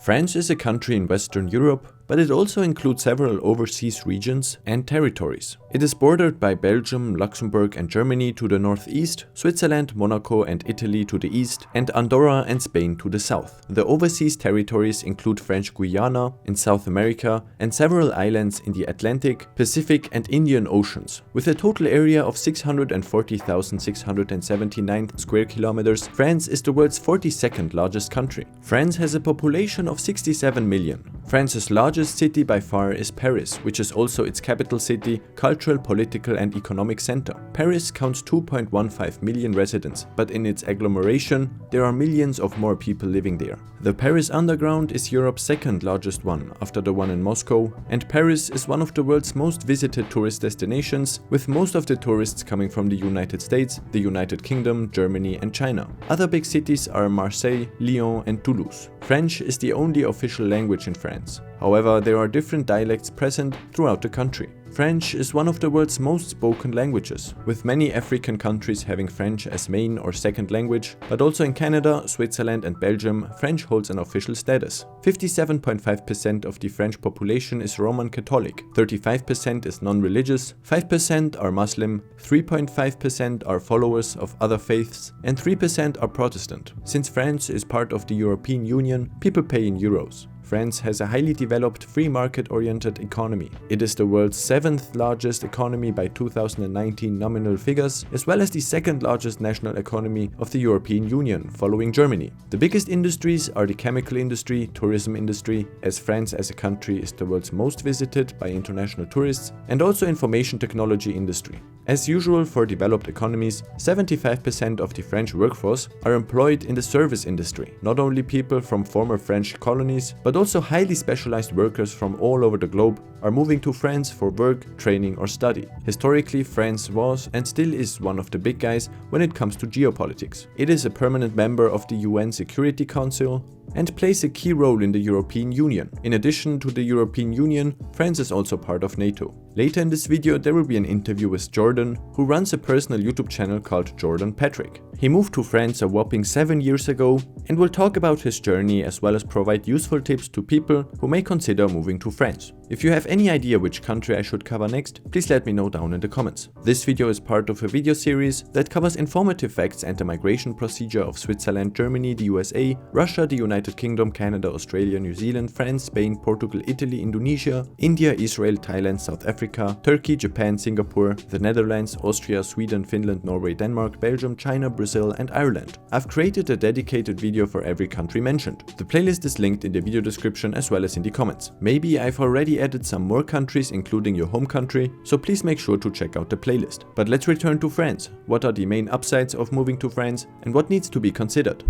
France is a country in Western Europe, but it also includes several overseas regions and territories. It is bordered by Belgium, Luxembourg and Germany to the northeast, Switzerland, Monaco and Italy to the east, and Andorra and Spain to the south. The overseas territories include French Guiana in South America and several islands in the Atlantic, Pacific and Indian Oceans. With a total area of 640,679 square kilometers, France is the world's 42nd largest country. France has a population of 67 million. France's largest city by far is Paris, which is also its capital city, cultural, political and economic center. Paris counts 2.15 million residents, but in its agglomeration there are millions of more people living there. The Paris Underground is Europe's second largest one, after the one in Moscow, and Paris is one of the world's most visited tourist destinations, with most of the tourists coming from the United States, the United Kingdom, Germany and China. Other big cities are Marseille, Lyon and Toulouse. French is the only official language in France. However, there are different dialects present throughout the country. French is one of the world's most spoken languages, with many African countries having French as main or second language, but also in Canada, Switzerland and Belgium, French holds an official status. 57.5% of the French population is Roman Catholic, 35% is non-religious, 5% are Muslim, 3.5% are followers of other faiths, and 3% are Protestant. Since France is part of the European Union, people pay in euros. France has a highly developed free market-oriented economy. It is the world's 7th largest economy by 2019 nominal figures, as well as the 2nd largest national economy of the European Union, following Germany. The biggest industries are the chemical industry, tourism industry, as France as a country is the world's most visited by international tourists, and also information technology industry. As usual for developed economies, 75% of the French workforce are employed in the service industry. Not only people from former French colonies, but also highly specialized workers from all over the globe are moving to France for work, training or study. Historically, France was and still is one of the big guys when it comes to geopolitics. It is a permanent member of the UN Security Council and plays a key role in the European Union. In addition to the European Union, France is also part of NATO. Later in this video there will be an interview with Jordan, who runs a personal YouTube channel called Jordan Patrick. He moved to France a whopping 7 years ago and will talk about his journey as well as provide useful tips to people who may consider moving to France. If you have any idea which country I should cover next, please let me know down in the comments. This video is part of a video series that covers informative facts and the migration procedure of Switzerland, Germany, the USA, Russia, the United Kingdom, Canada, Australia, New Zealand, France, Spain, Portugal, Italy, Indonesia, India, Israel, Thailand, South Africa, Turkey, Japan, Singapore, the Netherlands, Austria, Sweden, Finland, Norway, Denmark, Belgium, China, Brazil and Ireland. I've created a dedicated video for every country mentioned. The playlist is linked in the video description as well as in the comments. Maybe I've already added some more countries including your home country, so please make sure to check out the playlist. But let's return to France. What are the main upsides of moving to France and what needs to be considered?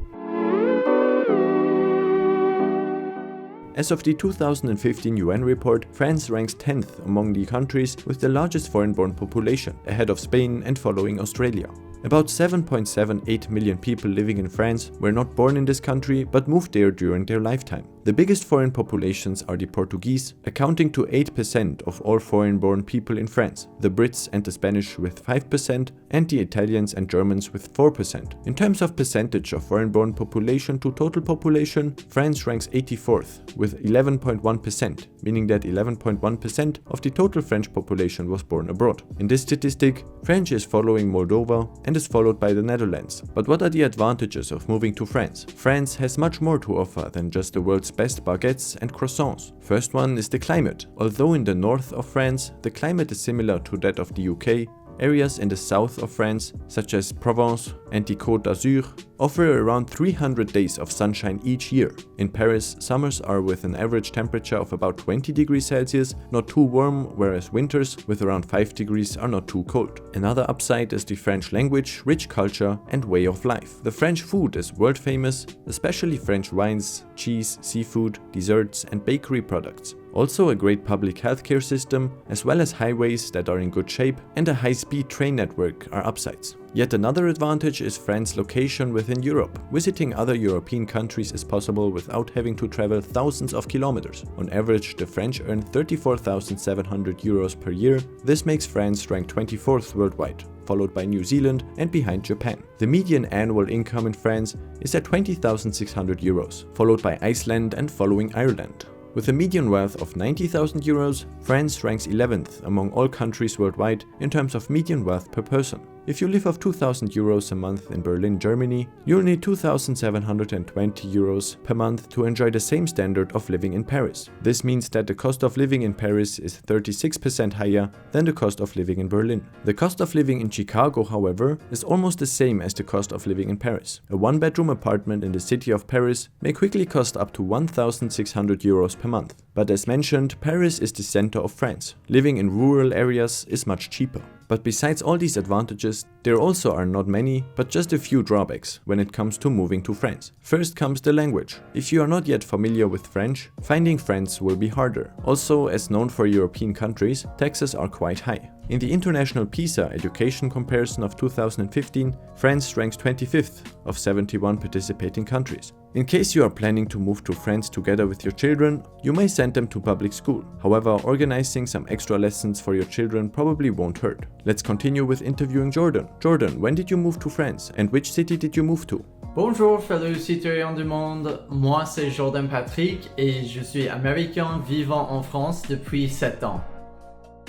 As of the 2015 UN report, France ranks 10th among the countries with the largest foreign-born population, ahead of Spain and following Australia. About 7.78 million people living in France were not born in this country but moved there during their lifetime. The biggest foreign populations are the Portuguese, accounting to 8% of all foreign-born people in France, the Brits and the Spanish with 5%, and the Italians and Germans with 4%. In terms of percentage of foreign-born population to total population, France ranks 84th with 11.1%, meaning that 11.1% of the total French population was born abroad. In this statistic, France is following Moldova and is followed by the Netherlands. But what are the advantages of moving to France? France has much more to offer than just the world's best baguettes and croissants. First one is the climate. Although in the north of France, the climate is similar to that of the UK, areas in the south of France, such as Provence and the Côte d'Azur, offer around 300 days of sunshine each year. In Paris, summers are with an average temperature of about 20 degrees Celsius, not too warm, whereas winters with around 5 degrees are not too cold. Another upside is the French language, rich culture and way of life. The French food is world famous, especially French wines, cheese, seafood, desserts and bakery products. Also a great public healthcare system, as well as highways that are in good shape and a high-speed train network are upsides. Yet another advantage is France's location within Europe. Visiting other European countries is possible without having to travel thousands of kilometers. On average, the French earn 34,700 euros per year. This makes France rank 24th worldwide, followed by New Zealand and behind Japan. The median annual income in France is at 20,600 euros, followed by Iceland and following Ireland. With a median wealth of 90,000 euros, France ranks 11th among all countries worldwide in terms of median wealth per person. If you live off 2,000 euros a month in Berlin, Germany, you'll need 2,720 euros per month to enjoy the same standard of living in Paris. This means that the cost of living in Paris is 36% higher than the cost of living in Berlin. The cost of living in Chicago, however, is almost the same as the cost of living in Paris. A one-bedroom apartment in the city of Paris may quickly cost up to 1,600 euros per month. But as mentioned, Paris is the center of France. Living in rural areas is much cheaper. But besides all these advantages, there also are not many, but just a few drawbacks when it comes to moving to France. First comes the language. If you are not yet familiar with French, finding friends will be harder. Also, as known for European countries, taxes are quite high. In the International PISA education comparison of 2015, France ranks 25th of 71 participating countries. In case you are planning to move to France together with your children, you may send them to public school. However, organizing some extra lessons for your children probably won't hurt. Let's continue with interviewing Jordan. Jordan, when did you move to France and which city did you move to? Bonjour fellow citoyens du monde, moi c'est Jordan Patrick et je suis américain vivant en France depuis 7 ans.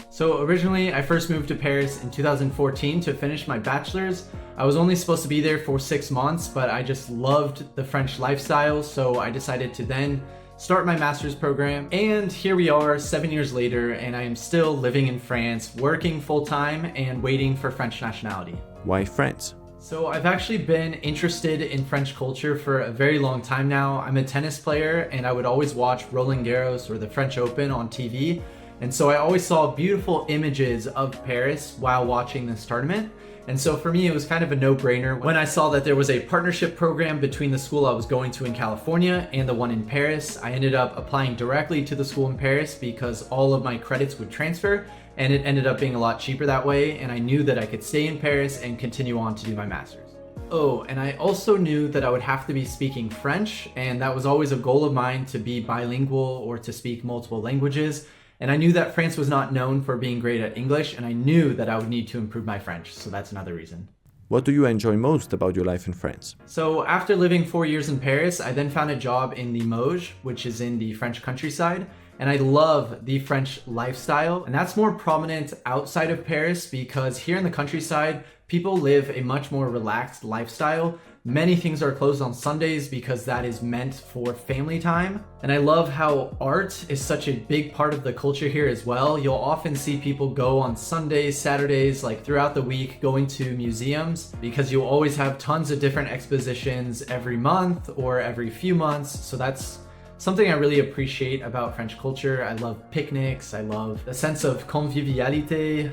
So originally I first moved to Paris in 2014 to finish my bachelor's. I was only supposed to be there for 6 months, but I just loved the French lifestyle, so I decided to then start my master's program. And here we are 7 years later, and I am still living in France, working full-time and waiting for French nationality. Why France? So I've actually been interested in French culture for a very long time now. I'm a tennis player and I would always watch Roland Garros or the French Open on TV. And so I always saw beautiful images of Paris while watching this tournament. And so for me, it was kind of a no-brainer when I saw that there was a partnership program between the school I was going to in California and the one in Paris. I ended up applying directly to the school in Paris because all of my credits would transfer, and it ended up being a lot cheaper that way. And I knew that I could stay in Paris and continue on to do my master's. Oh, and I also knew that I would have to be speaking French, and that was always a goal of mine, to be bilingual or to speak multiple languages. And I knew that France was not known for being great at English, and I knew that I would need to improve my French, so that's another reason. What do you enjoy most about your life in France? So after living 4 years in Paris, I then found a job in Limoges, which is in the French countryside. And I love the French lifestyle, and that's more prominent outside of Paris because here in the countryside, people live a much more relaxed lifestyle. Many things are closed on Sundays because that is meant for family time. And I love how art is such a big part of the culture here as well. You'll often see people go on Sundays, Saturdays, like throughout the week, going to museums because you'll always have tons of different expositions every month or every few months. So that's something I really appreciate about French culture. I love picnics. I love the sense of convivialité.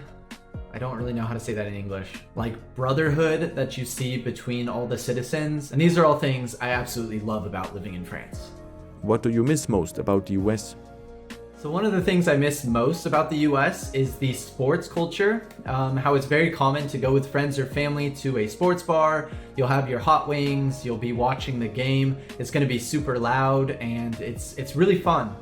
I don't really know how to say that in English. Like brotherhood that you see between all the citizens. And these are all things I absolutely love about living in France. What do you miss most about the US? So one of the things I miss most about the US is the sports culture. How it's very common to go with friends or family to a sports bar. You'll have your hot wings, you'll be watching the game. It's gonna be super loud and it's really fun.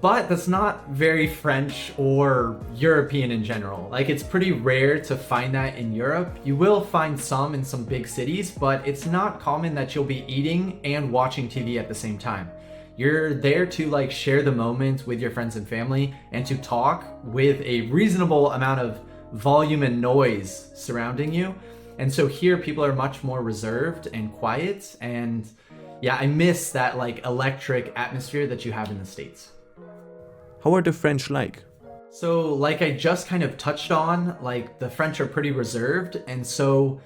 But that's not very French or European in general. Like it's pretty rare to find that in Europe. You will find some in some big cities, but it's not common that you'll be eating and watching TV at the same time. You're there to like share the moment with your friends and family and to talk with a reasonable amount of volume and noise surrounding you. And so here people are much more reserved and quiet. And yeah, I miss that like electric atmosphere that you have in the States. How are the French like? So like I just kind of touched on, like the French are pretty reserved. And so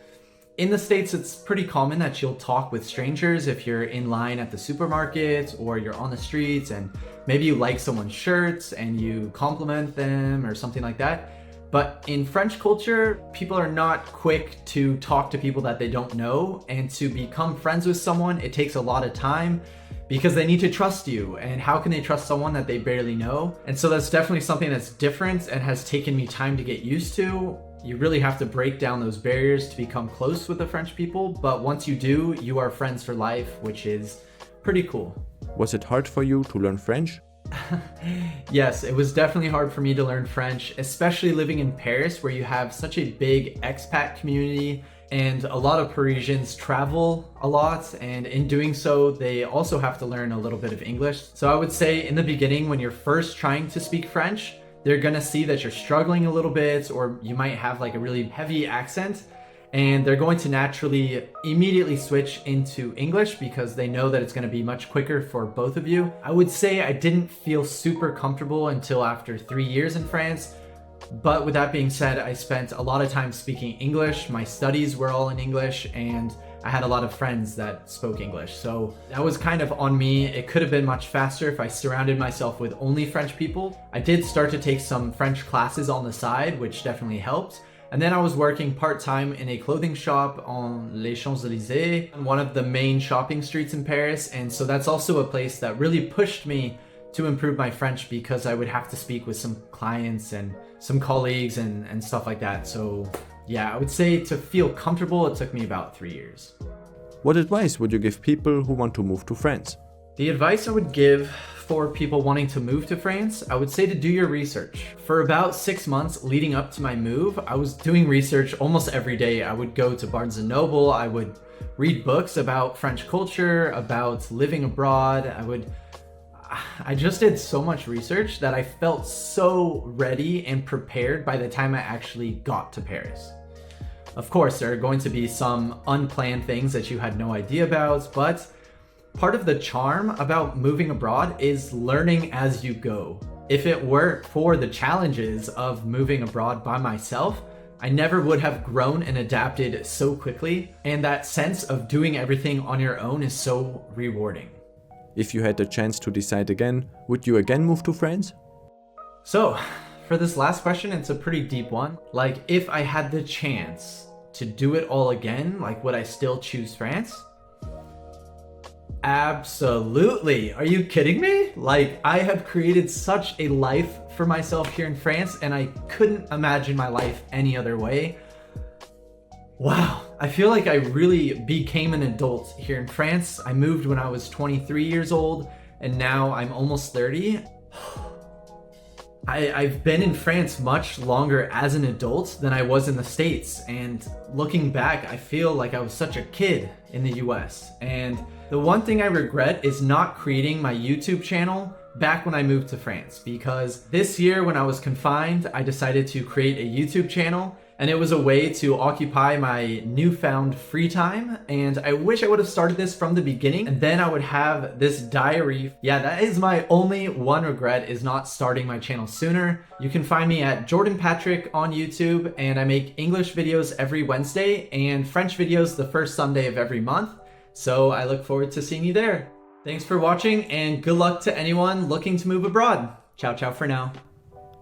in the States, it's pretty common that you'll talk with strangers if you're in line at the supermarket or you're on the streets and maybe you like someone's shirts and you compliment them or something like that. But in French culture, people are not quick to talk to people that they don't know, and to become friends with someone, it takes a lot of time. because they need to trust you. And how can they trust someone that they barely know? And so that's definitely something that's different and has taken me time to get used to. You really have to break down those barriers to become close with the French people. But once you do, you are friends for life, which is pretty cool. Was it hard for you to learn French? Yes, it was definitely hard for me to learn French, especially living in Paris, where you have such a big expat community and a lot of Parisians travel a lot, and in doing so, they also have to learn a little bit of English. So I would say in the beginning, when you're first trying to speak French, they're gonna see that you're struggling a little bit, or you might have like a really heavy accent, and they're going to naturally immediately switch into English because they know that it's going to be much quicker for both of you. I would say I didn't feel super comfortable until after 3 years in France. But with that being said, I spent a lot of time speaking English. My studies were all in English, and I had a lot of friends that spoke English. So that was kind of on me. It could have been much faster if I surrounded myself with only French people. I did start to take some French classes on the side, which definitely helped. And then I was working part-time in a clothing shop on Les Champs-Élysées, one of the main shopping streets in Paris. And so that's also a place that really pushed me to improve my French, because I would have to speak with some clients and some colleagues and stuff like that. So yeah, I would say to feel comfortable, it took me about 3 years. What advice would you give people who want to move to France? The advice I would give for people wanting to move to France, I would say to do your research. For about 6 months leading up to my move, I was doing research almost every day. I would go to Barnes & Noble, I would read books about French culture, about living abroad. I just did so much research that I felt so ready and prepared by the time I actually got to Paris. Of course, there are going to be some unplanned things that you had no idea about, but part of the charm about moving abroad is learning as you go. If it weren't for the challenges of moving abroad by myself, I never would have grown and adapted so quickly, and that sense of doing everything on your own is so rewarding. If you had the chance to decide again, would you again move to France? So, for this last question, it's a pretty deep one. Like, if I had the chance to do it all again, like, would I still choose France? Absolutely. Are you kidding me? Like, I have created such a life for myself here in France, and I couldn't imagine my life any other way. Wow, I feel like I really became an adult here in France. I moved when I was 23 years old, and now I'm almost 30. I've been in France much longer as an adult than I was in the States, and looking back, I feel like I was such a kid in the US. And the one thing I regret is not creating my YouTube channel back when I moved to France, because this year when I was confined, I decided to create a YouTube channel, and it was a way to occupy my newfound free time. And I wish I would have started this from the beginning, and then I would have this diary. Yeah, that is my only one regret, is not starting my channel sooner. You can find me at Jordan Patrick on YouTube, and I make English videos every Wednesday and French videos the first Sunday of every month. So I look forward to seeing you there. Thanks for watching, and good luck to anyone looking to move abroad. Ciao, ciao for now.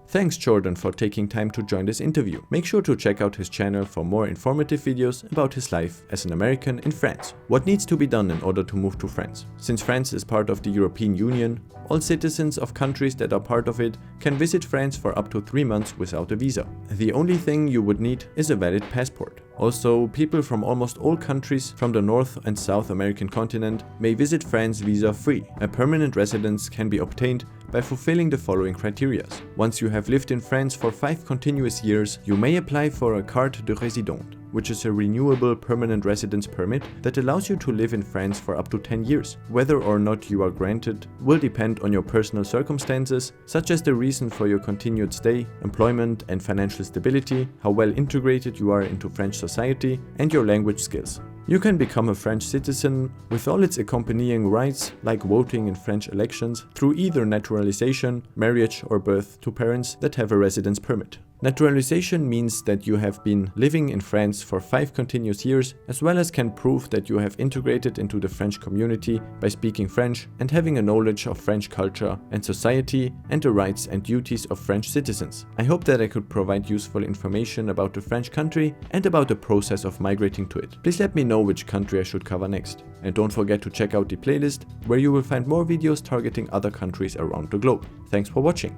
Thanks Jordan for taking time to join this interview. Make sure to check out his channel for more informative videos about his life as an American in France. What needs to be done in order to move to France? Since France is part of the European Union, all citizens of countries that are part of it can visit France for up to 3 months without a visa. The only thing you would need is a valid passport. Also, people from almost all countries from the North and South American continent may visit France visa-free. A permanent residence can be obtained by fulfilling the following criteria. Once you have lived in France for 5 continuous years, you may apply for a carte de résident, which is a renewable permanent residence permit that allows you to live in France for up to 10 years. Whether or not you are granted will depend on your personal circumstances, such as the reason for your continued stay, employment and financial stability, how well integrated you are into French society, and your language skills. You can become a French citizen with all its accompanying rights, like voting in French elections, through either naturalization, marriage or birth to parents that have a residence permit. Naturalization means that you have been living in France for 5 continuous years, as well as can prove that you have integrated into the French community by speaking French and having a knowledge of French culture and society and the rights and duties of French citizens. I hope that I could provide useful information about the French country and about the process of migrating to it. Please let me know which country I should cover next. And don't forget to check out the playlist, where you will find more videos targeting other countries around the globe. Thanks for watching.